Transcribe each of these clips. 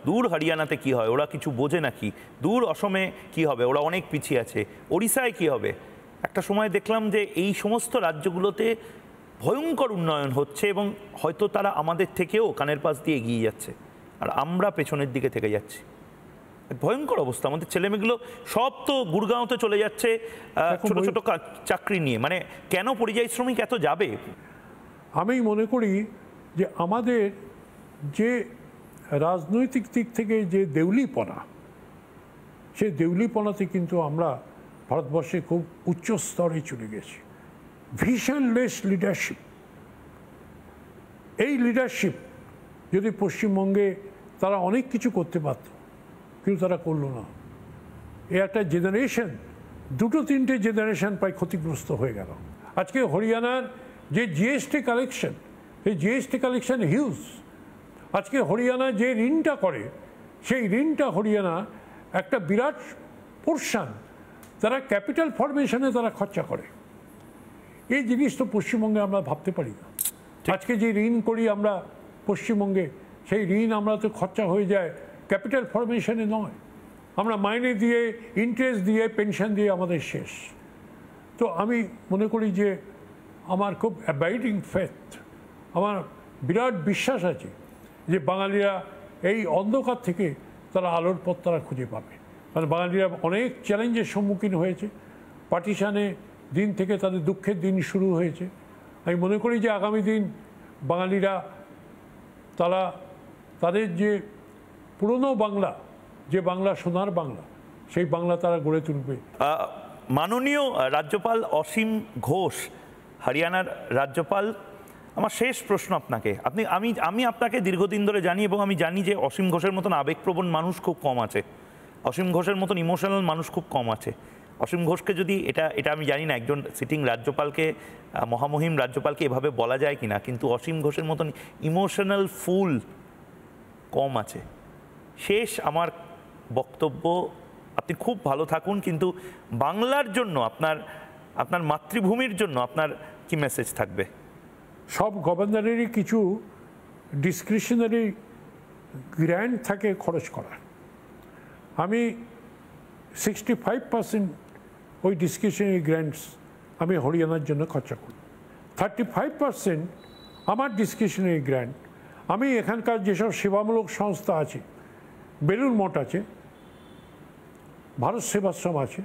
দূর হরিয়ানাতে কি হয়, ওরা কিছু বোঝে নাকি, দূর অসমে কি হবে, ওরা অনেক পিছিয়ে আছে, ওড়িশায় কি হবে। একটা সময় দেখলাম যে এই সমস্ত রাজ্যগুলোতে ভয়ঙ্কর উন্নয়ন হচ্ছে এবং হয়তো তারা আমাদের থেকেও কানের পাশ দিয়ে এগিয়ে যাচ্ছে, আর আমরা পেছনের দিকে থেকে যাচ্ছি। ভয়ঙ্কর অবস্থা। আমাদের ছেলেমেয়েগুলো সব তো গুড়গাঁওতে চলে যাচ্ছে ছোট ছোট চাকরি নিয়ে। মানে কেন পরিযায়ী শ্রমিক এত যাবে? আমি মনে করি যে আমাদের যে রাজনৈতিক দিক থেকে যে দেউলিপনা, সেই দেউলিপনাতে কিন্তু আমরা ভারতবর্ষে খুব উচ্চ স্তরে চলে গেছি। ভিশনলেস লিডারশিপ, এই লিডারশিপ যদি পশ্চিমবঙ্গে তারা অনেক কিছু করতে পারত, কিন্তু তারা করলো না। এই একটা জেনারেশন, দুটো তিনটে জেনারেশন প্রায় ক্ষতিগ্রস্ত হয়ে গেল। আজকে হরিয়ানার যে জিএসটি কালেকশন, এই জিএসটি কালেকশন হিউজ। আজকে হরিয়ানা যে ঋণটা করে, সেই ঋণটা হরিয়ানা একটা বিরাট পোর্শন তারা ক্যাপিটাল ফরমেশনে তারা খরচা করে। এই জিনিস তো পশ্চিমবঙ্গে আমরা ভাবতে পারি না। আজকে যে ঋণ করি আমরা পশ্চিমবঙ্গে, সেই ঋণ আমরা তো খরচা হয়ে যায় ক্যাপিটাল ফরমেশনে নয়, আমরা মাইনে দিয়ে, ইন্টারেস্ট দিয়ে, পেনশন দিয়ে আমাদের শেষ। তো আমি মনে করি যে আমার খুব অ্যাবাইডিং ফেথ, আমার বিরাট বিশ্বাস আছে যে বাঙালিরা এই অন্ধকার থেকে তারা আলোর পথ তারা খুঁজে পাবে। কারণ বাঙালিরা অনেক চ্যালেঞ্জের সম্মুখীন হয়েছে, পার্টিশানে দিন থেকে তাদের দুঃখের দিন শুরু হয়েছে। আমি মনে করি যে আগামী দিন বাঙালিরা তারা তাদের যে পুরনো বাংলা, যে বাংলা সোনার বাংলা, সেই বাংলা তারা গড়ে তুলবে। মাননীয় রাজ্যপাল অসীম ঘোষ, হরিয়ানার রাজ্যপাল, আমার শেষ প্রশ্ন আপনাকে। আমি আপনাকে দীর্ঘদিন ধরে জানি এবং আমি জানি যে অসীম ঘোষের মতন আবেগপ্রবণ মানুষ খুব কম আছে, অসীম ঘোষের মতন ইমোশনাল মানুষ খুব কম আছে। অসীম ঘোষকে যদি এটা আমি জানি না একজন সিটিং রাজ্যপালকে, মহামহিম রাজ্যপালকে এভাবে বলা যায় কিনা, কিন্তু অসীম ঘোষের মতন ইমোশনাল ফুল কম আছে। শেষ আমার বক্তব্য, আপনি খুব ভালো থাকুন, কিন্তু বাংলার জন্য, আপনার মাতৃভূমির জন্য আপনার কি মেসেজ থাকবে? সব গভর্নরেরই কিছু ডিসক্রিশনারি গ্র্যান্ট থাকে খরচ করার। আমি 65% ওই ডিসক্রিশনারি গ্র্যান্টস আমি হরিয়ানার জন্য খরচা করি। 35% আমার ডিসক্রিশনারি গ্র্যান্ট আমি এখানকার যেসব সেবামূলক সংস্থা আছে, বেলুর মঠ আছে, ভারত সেবাশ্রম আছে,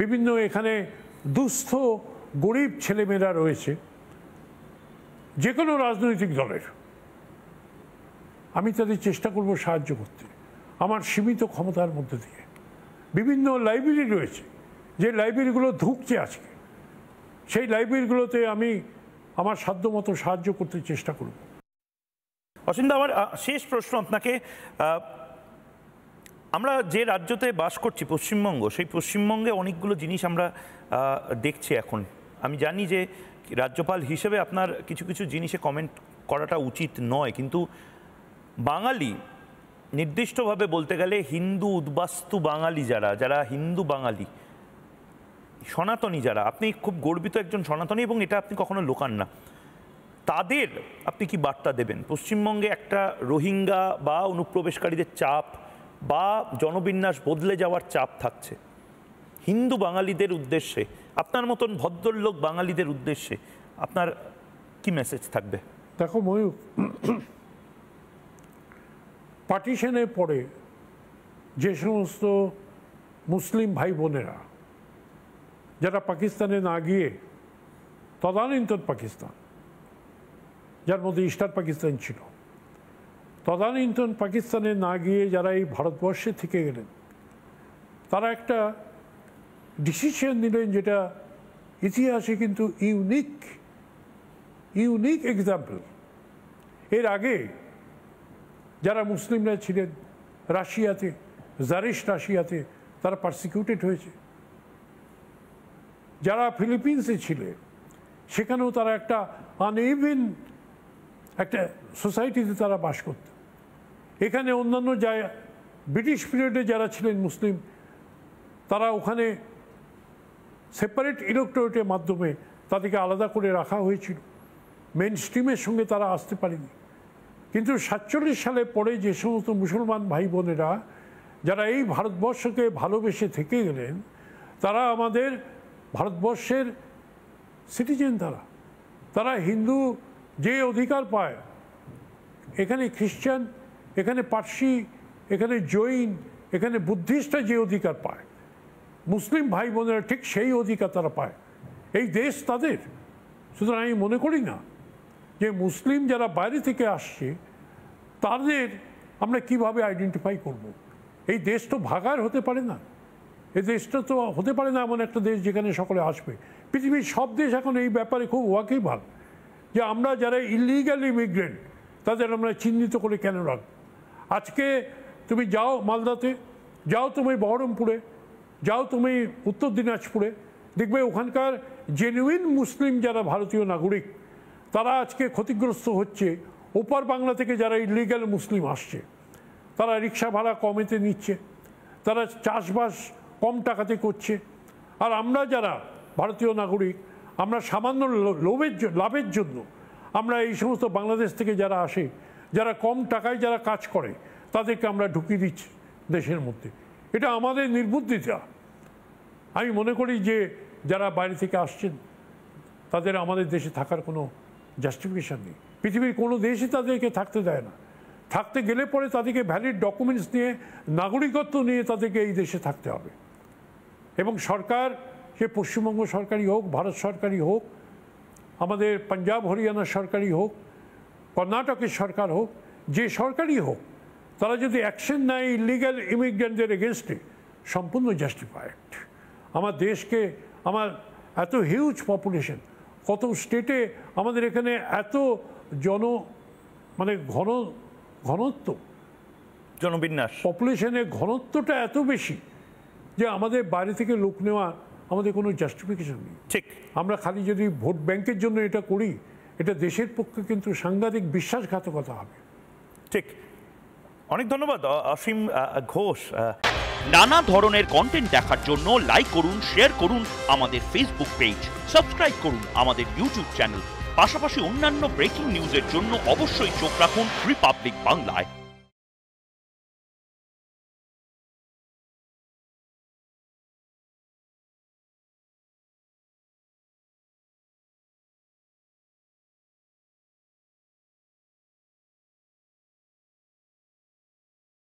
বিভিন্ন এখানে দুস্থ গরিব ছেলেমেয়েরা রয়েছে, যে কোনো রাজনৈতিক দলের, আমি তাদের চেষ্টা করব সাহায্য করতে আমার সীমিত ক্ষমতার মধ্যে দিয়ে। বিভিন্ন লাইব্রেরি রয়েছে, যে লাইব্রেরিগুলো ধুঁকছে আজকে, সেই লাইব্রেরিগুলোতে আমি আমার সাধ্যমতো সাহায্য করতে চেষ্টা করব। অসীম দা, আমার শেষ প্রশ্ন আপনাকে। আমরা যে রাজ্যতে বাস করছি, পশ্চিমবঙ্গ, সেই পশ্চিমবঙ্গে অনেকগুলো জিনিস আমরা দেখছি এখন। আমি জানি যে রাজ্যপাল হিসেবে আপনার কিছু কিছু জিনিসে কমেন্ট করাটা উচিত নয়, কিন্তু বাঙালি, নির্দিষ্টভাবে বলতে গেলে হিন্দু উদ্বাস্তু বাঙালি, যারা হিন্দু বাঙালি, সনাতনী যারা, আপনি খুব গর্বিত একজন সনাতনী এবং এটা আপনি কখনো লোকান না, তাদের আপনি কি বার্তা দেবেন? পশ্চিমবঙ্গে একটা রোহিঙ্গা বা অনুপ্রবেশকারীদের চাপ বা জনবিন্যাস বদলে যাওয়ার চাপ থাকছে। হিন্দু বাঙালিদের উদ্দেশ্যে, আপনার মতন ভদ্রলোক বাঙালিদের উদ্দেশ্যে আপনার কি মেসেজ থাকবে? দেখো ময়ূর, পার্টিশনের পরে যে সমস্ত মুসলিম ভাই বোনেরা যারা পাকিস্তানে না গিয়ে, তদানীন্তন পাকিস্তান, যার মধ্যে ইস্টার পাকিস্তান ছিল, তদানীন্তন পাকিস্তানে না গিয়ে যারা এই ভারতবর্ষে থেকে গেলেন, তারা একটা ডিসিশন নিলেন যেটা ইতিহাসে কিন্তু ইউনিক এক্সাম্পল। এর আগে যারা মুসলিমরা ছিলেন রাশিয়াতে, জারিস্ট রাশিয়াতে, তারা পারসিকিউটেড হয়েছে। যারা ফিলিপিন্সে ছিলেন, সেখানেও তারা একটা আনইভেন একটা সোসাইটিতে তারা বাস করত। এখানে অন্যান্য ব্রিটিশ পিরিয়ডে যারা ছিলেন মুসলিম, তারা ওখানে সেপারেট ইলেকটোরেটের মাধ্যমে তাদেরকে আলাদা করে রাখা হয়েছিল, মেন স্ট্রিমের সঙ্গে তারা আসতে পারেনি। কিন্তু 47 সালে পরে যে সমস্ত মুসলমান ভাই বোনেরা যারা এই ভারতবর্ষকে ভালোবেসে থেকে গেলেন, তারা আমাদের ভারতবর্ষের সিটিজেন। তারা হিন্দু যে অধিকার পায়, এখানে খ্রিস্টান, এখানে পার্সি, এখানে জৈন, এখানে বুদ্ধিস্টরা যে অধিকার পায়, মুসলিম ভাই বোনেরা ঠিক সেই অধিকার তারা পায়। এই দেশ তাদের। সুতরাং আমি মনে করি না যে মুসলিম যারা বাইরে থেকে আসছে তাদের আমরা কিভাবে আইডেন্টিফাই করব। এই দেশ তো ভাগার হতে পারে না। এই দেশটা তো হতে পারে না এমন একটা দেশ যেখানে সকলে আসবে। পৃথিবীর সব দেশ এখন এই ব্যাপারে খুব ওয়াকিবহাল যে আমরা যারা ইলিগাল ইমিগ্রেন্ট তাদের আমরা চিহ্নিত করে কেন রাখব। আজকে তুমি যাও মালদাতে, যাও তুমি বহরমপুরে, যাও তুমি উত্তর দিনাজপুরে, দেখবে ওখানকার জেনুইন মুসলিম যারা ভারতীয় নাগরিক তারা আজকে ক্ষতিগ্রস্ত হচ্ছে। ওপার বাংলা থেকে যারা ইলিগাল মুসলিম আসছে তারা রিক্সা ভাড়া কমেতে নিচ্ছে, তারা চাষবাস কম টাকাতে করছে। আর আমরা যারা ভারতীয় নাগরিক আমরা সামান্য লাভের জন্য আমরা এই সমস্ত বাংলাদেশ থেকে যারা আসে, যারা কম টাকায় যারা কাজ করে, তাদেরকে আমরা ঢুকিয়ে দিচ্ছি দেশের মধ্যে। এটা আমাদের নির্বুদ্ধিতা। আমি মনে করি যে যারা বাইরে থেকে আসছেন তাদের আমাদের দেশে থাকার কোনো জাস্টিফিকেশান নেই। পৃথিবীর কোনো দেশই তাদেরকে থাকতে দেয় না। থাকতে গেলে পরে তাদেরকে ভ্যালিড ডকুমেন্টস নিয়ে, নাগরিকত্ব নিয়ে তাদেরকে এই দেশে থাকতে হবে। এবং সরকার, সে পশ্চিমবঙ্গ সরকারই হোক, ভারত সরকারই হোক, আমাদের পাঞ্জাব হরিয়ানা সরকারই হোক, কর্ণাটকের সরকার হোক, যে সরকারই হোক, তারা যদি অ্যাকশন নেয় ইলিগাল ইমিগ্রেন্টদের এগেনস্টে, সম্পূর্ণ জাস্টিফাইড। আমার দেশকে, আমার এত হিউজ পপুলেশন, কত স্টেটে আমাদের এখানে এত ঘনত্ব, জনবিন্যাস, পপুলেশনের ঘনত্বটা এত বেশি যে আমাদের বাইরে থেকে লোক নেওয়া আমাদের কোনো জাস্টিফিকেশন নেই। ঠিক। আমরা খালি যদি ভোট ব্যাংকের জন্য এটা করি, এটা দেশের পক্ষে কিন্তু সাংঘাতিক বিশ্বাসঘাতকতা হবে। ঠিক। অনেক ধন্যবাদ অসীম ঘোষ। নানা ধরনের কন্টেন্ট দেখার জন্য লাইক করুন, শেয়ার করুন আমাদের ফেসবুক পেজ, সাবস্ক্রাইব করুন আমাদের ইউটিউব চ্যানেল। পাশাপাশি অন্যান্য ব্রেকিং নিউজের জন্য অবশ্যই চোখ রাখুন রিপাবলিক বাংলায়।